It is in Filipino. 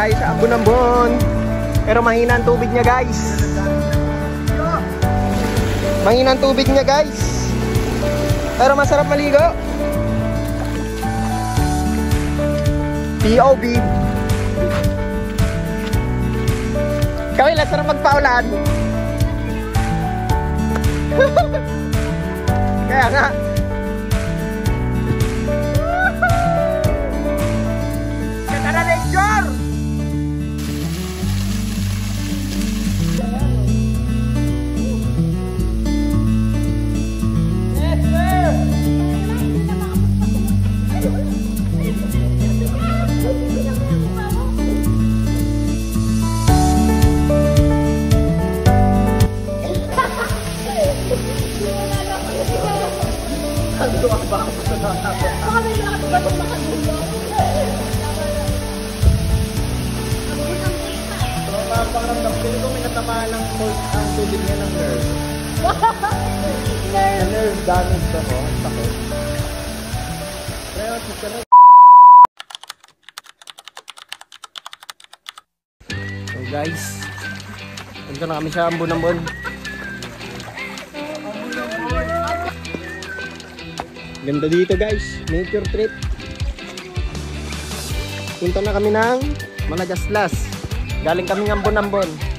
tayo sa Ambon-Ambon. Pero mahina ang tubig niya, guys. Mahina ang tubig niya, guys. Pero masarap maligo. POV. Kami lang sarap magpaulan. Kaya nga. Ganda na lecture! Yes, sir! Parang pili ko may natamaan ng ang tubig niya ng nerve. Nerve damage ako. Sakit. So guys, punta na kami sa Ambon-Ambon. Ganda dito guys, nature trip. Punta na kami ng Malagaslas. Galing kami ng Ambon-Ambon.